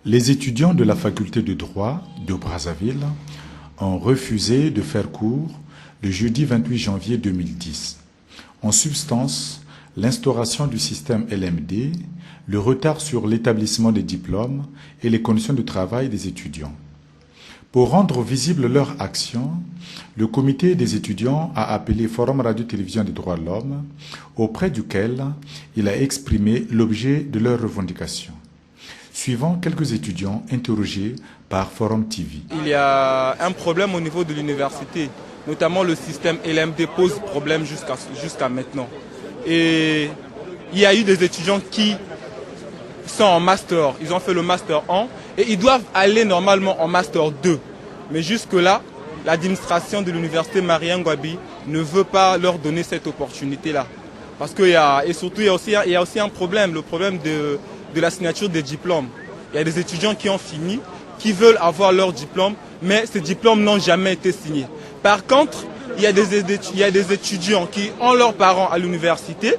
Les étudiants de la faculté de droit de Brazzaville ont refusé de faire cours le jeudi 28 janvier 2010. En substance, l'instauration du système LMD, le retard sur l'établissement des diplômes et les conditions de travail des étudiants. Pour rendre visible leur action, le comité des étudiants a appelé Forum Radio-Télévision des droits de l'homme, auprès duquel il a exprimé l'objet de leurs revendications. Suivant quelques étudiants interrogés par Forum TV. Il y a un problème au niveau de l'université, notamment le système LMD pose problème jusqu'à maintenant. Et il y a eu des étudiants qui sont en master, ils ont fait le master 1 et ils doivent aller normalement en master 2. Mais jusque-là, l'administration de l'université Marien-Ngouabi ne veut pas leur donner cette opportunité-là. Parce qu'il y a, et surtout, il y a aussi un problème, le problème de la signature des diplômes. Il y a des étudiants qui ont fini, qui veulent avoir leur diplôme, mais ces diplômes n'ont jamais été signés. Par contre, il y a des étudiants qui ont leurs parents à l'université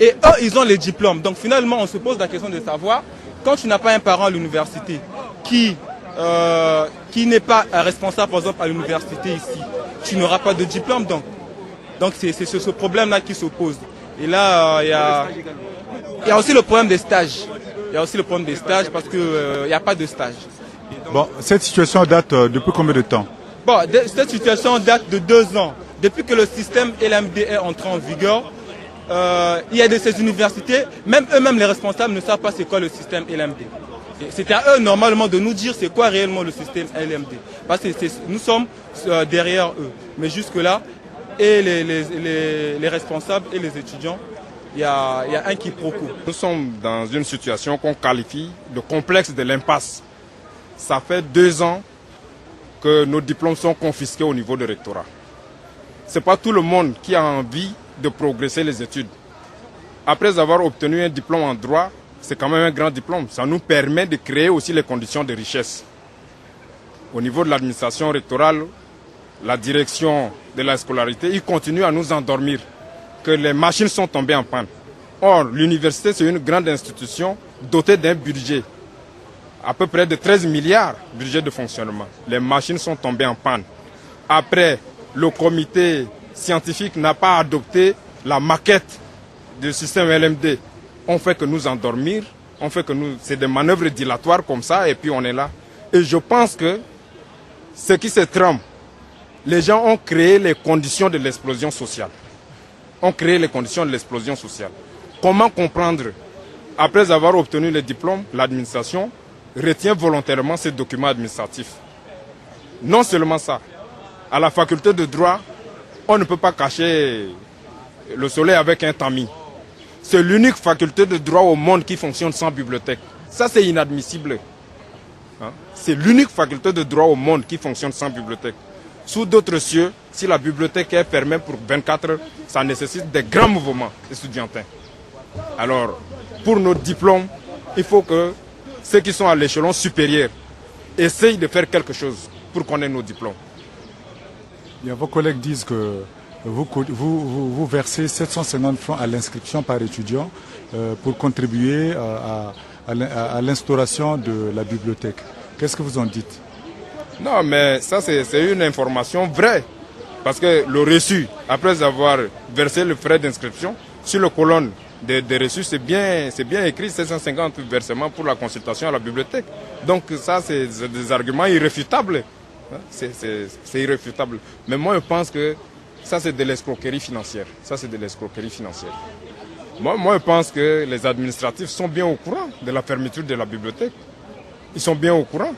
et eux, ils ont les diplômes. Donc finalement, on se pose la question de savoir, quand tu n'as pas un parent à l'université qui n'est pas responsable, par exemple, à l'université ici, tu n'auras pas de diplôme. Donc c'est ce problème-là qui se pose. Et là, il y a aussi le problème des stages. Il y a aussi le problème des stages parce qu'il n'y a pas de stage. Bon, cette situation date depuis combien de temps? Bon, cette situation date de 2 ans. Depuis que le système LMD est entré en vigueur, il y a de ces universités, même eux-mêmes les responsables ne savent pas c'est quoi le système LMD. C'est à eux normalement de nous dire c'est quoi réellement le système LMD. Parce que nous sommes derrière eux. Mais jusque-là, et les responsables et les étudiants, il y a un quiproquo. Nous sommes dans une situation qu'on qualifie de complexe de l'impasse. Ça fait 2 ans que nos diplômes sont confisqués au niveau du rectorat. Ce n'est pas tout le monde qui a envie de progresser les études. Après avoir obtenu un diplôme en droit, c'est quand même un grand diplôme. Ça nous permet de créer aussi les conditions de richesse. Au niveau de l'administration rectorale, la direction de la scolarité, ils continuent à nous endormir que les machines sont tombées en panne. Or, l'université, c'est une grande institution dotée d'un budget à peu près de 13 milliards de budget de fonctionnement. Les machines sont tombées en panne. Après, le comité scientifique n'a pas adopté la maquette du système LMD. On fait que nous endormir, c'est des manœuvres dilatoires comme ça et puis on est là. Et je pense que ce qui se trame, les gens ont créé les conditions de l'explosion sociale. Comment comprendre, après avoir obtenu les diplômes, l'administration retient volontairement ces documents administratifs? Non seulement ça, à la faculté de droit, on ne peut pas cacher le soleil avec un tamis. C'est l'unique faculté de droit au monde qui fonctionne sans bibliothèque. Ça, c'est inadmissible. C'est l'unique faculté de droit au monde qui fonctionne sans bibliothèque. Sous d'autres cieux, si la bibliothèque est fermée pour 24 heures, ça nécessite des grands mouvements estudiantins. Alors, pour nos diplômes, il faut que ceux qui sont à l'échelon supérieur essayent de faire quelque chose pour qu'on ait nos diplômes. Bien, vos collègues disent que vous versez 750 francs à l'inscription par étudiant pour contribuer à l'instauration de la bibliothèque. Qu'est-ce que vous en dites? Non, mais ça c'est une information vraie. Parce que le reçu, après avoir versé le frais d'inscription, sur la colonne des reçus, c'est bien écrit 750 versements pour la consultation à la bibliothèque. Donc ça, c'est des arguments irréfutables. C'est irréfutable. Mais moi, je pense que ça, c'est de l'escroquerie financière. Moi, je pense que les administratifs sont bien au courant de la fermeture de la bibliothèque. Ils sont bien au courant.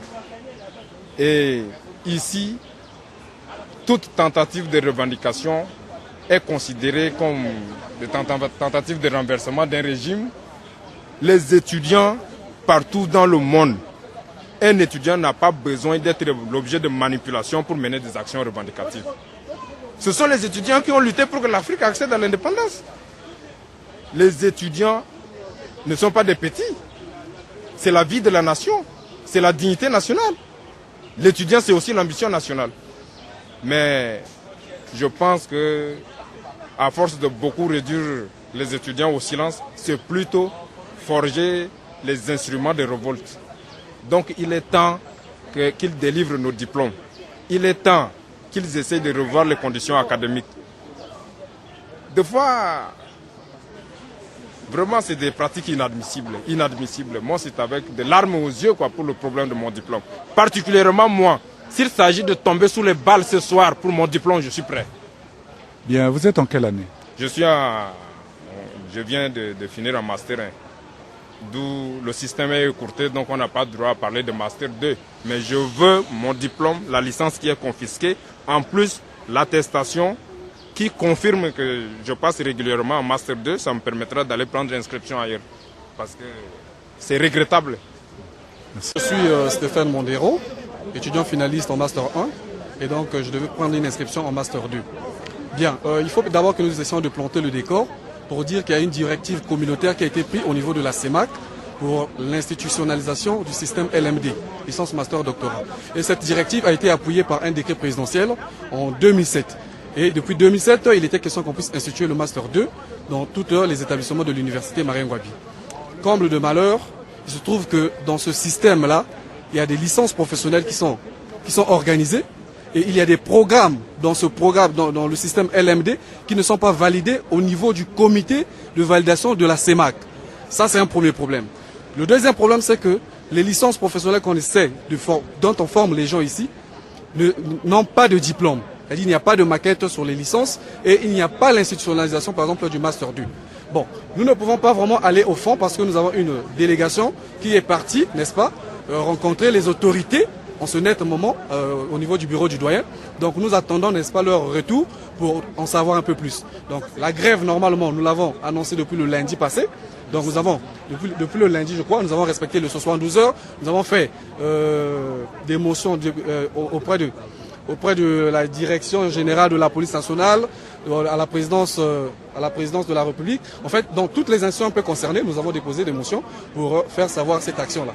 Et ici, toute tentative de revendication est considérée comme des tentatives de renversement d'un régime. Les étudiants, partout dans le monde, un étudiant n'a pas besoin d'être l'objet de manipulation pour mener des actions revendicatives. Ce sont les étudiants qui ont lutté pour que l'Afrique accède à l'indépendance. Les étudiants ne sont pas des petits. C'est la vie de la nation. C'est la dignité nationale. L'étudiant, c'est aussi l'ambition nationale. Mais je pense que, à force de beaucoup réduire les étudiants au silence, c'est plutôt forger les instruments de révolte. Donc il est temps qu'ils délivrent nos diplômes. Il est temps qu'ils essayent de revoir les conditions académiques. Des fois, vraiment c'est des pratiques inadmissibles. Moi c'est avec des larmes aux yeux pour le problème de mon diplôme. Particulièrement moi, s'il s'agit de tomber sous les balles ce soir pour mon diplôme, je suis prêt. Bien, vous êtes en quelle année? Je viens de finir un Master 1. D'où le système est écourté, donc on n'a pas le droit à parler de Master 2. Mais je veux mon diplôme, la licence qui est confisquée, en plus l'attestation qui confirme que je passe régulièrement en Master 2, ça me permettra d'aller prendre inscription ailleurs. Parce que c'est regrettable. Je suis Stéphane Mondero, étudiant finaliste en Master 1, et donc je devais prendre une inscription en Master 2. Bien, il faut d'abord que nous essayons de planter le décor pour dire qu'il y a une directive communautaire qui a été prise au niveau de la CEMAC pour l'institutionnalisation du système LMD, licence master doctorat. Et cette directive a été appuyée par un décret présidentiel en 2007. Et depuis 2007, il était question qu'on puisse instituer le Master 2 dans tous les établissements de l'université Mariengouabi. Comble de malheur, il se trouve que dans ce système-là, il y a des licences professionnelles qui sont organisées et il y a des programmes dans ce programme, dans le système LMD, qui ne sont pas validés au niveau du comité de validation de la CEMAC. Ça, c'est un premier problème. Le deuxième problème, c'est que les licences professionnelles qu'on essaie dont on forme les gens ici, n'ont pas de diplôme. C'est-à-dire qu'il n'y a pas de maquette sur les licences et il n'y a pas l'institutionnalisation, par exemple, du Master 2. Bon, nous ne pouvons pas vraiment aller au fond parce que nous avons une délégation qui est partie, n'est-ce pas, rencontrer les autorités en ce net moment au niveau du bureau du doyen. Donc nous attendons, n'est-ce pas, leur retour pour en savoir un peu plus. Donc la grève, normalement, nous l'avons annoncé depuis le lundi passé. Donc nous avons, depuis le lundi, je crois, nous avons respecté le 72 heures. Nous avons fait des motions auprès de la direction générale de la police nationale, à la présidence de la République. En fait, dans toutes les institutions un peu concernées, nous avons déposé des motions pour faire savoir cette action-là.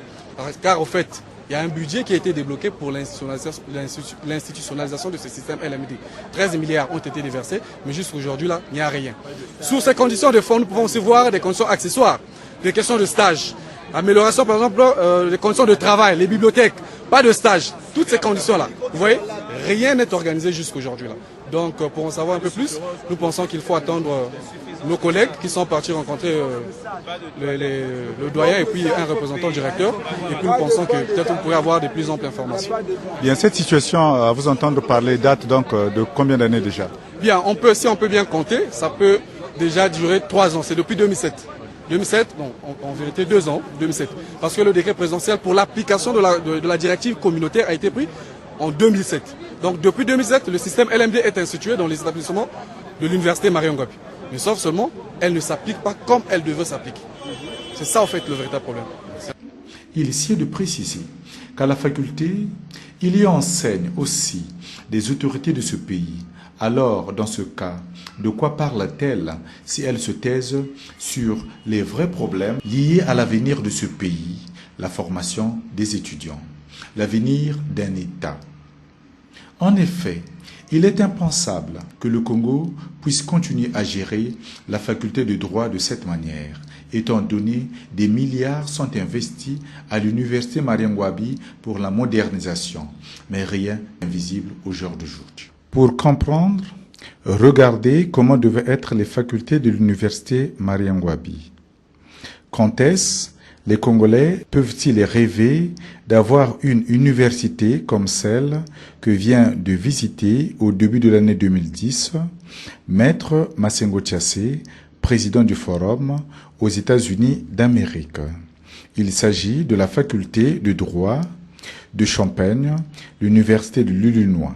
Car au fait, il y a un budget qui a été débloqué pour l'institutionnalisation de ce système LMD. 13 milliards ont été déversés, mais jusqu'à aujourd'hui, là, il n'y a rien. Sous ces conditions de fonds, nous pouvons aussi voir des conditions accessoires, des questions de stage, amélioration, par exemple, des conditions de travail, les bibliothèques, pas de stage, toutes ces conditions-là. Vous voyez, rien n'est organisé jusqu'à aujourd'hui, là. Donc, pour en savoir un peu plus, nous pensons qu'il faut attendre nos collègues qui sont partis rencontrer le doyen et puis un représentant directeur. Et puis nous pensons que peut-être on pourrait avoir de plus amples informations. Bien, cette situation, à vous entendre parler, date donc de combien d'années déjà? Bien, si on peut bien compter, ça peut déjà durer 3 ans. C'est depuis 2007. 2007, non, en vérité 2 ans, 2007. Parce que le décret présidentiel pour l'application de la directive communautaire a été pris en 2007. Donc depuis 2007, le système LMD est institué dans les établissements de l'université Mariengouabi. Mais sauf seulement, elle ne s'applique pas comme elle devrait s'appliquer. C'est ça en fait le véritable problème. Il sied de préciser qu'à la faculté, il y enseigne aussi des autorités de ce pays. Alors, dans ce cas, de quoi parle-t-elle si elle se taise sur les vrais problèmes liés à l'avenir de ce pays, la formation des étudiants, l'avenir d'un État? En effet, il est impensable que le Congo puisse continuer à gérer la faculté de droit de cette manière, étant donné des milliards sont investis à l'université Mariengouabi pour la modernisation, mais rien n'est visible au jour d'aujourd'hui. Pour comprendre, regardez comment devaient être les facultés de l'université Mariengouabi. Quand est-ce les Congolais peuvent-ils rêver d'avoir une université comme celle que vient de visiter au début de l'année 2010 Maître Massengo Tchassé, président du Forum aux États-Unis d'Amérique. Il s'agit de la faculté de droit de Champagne, l'université de l'Illinois.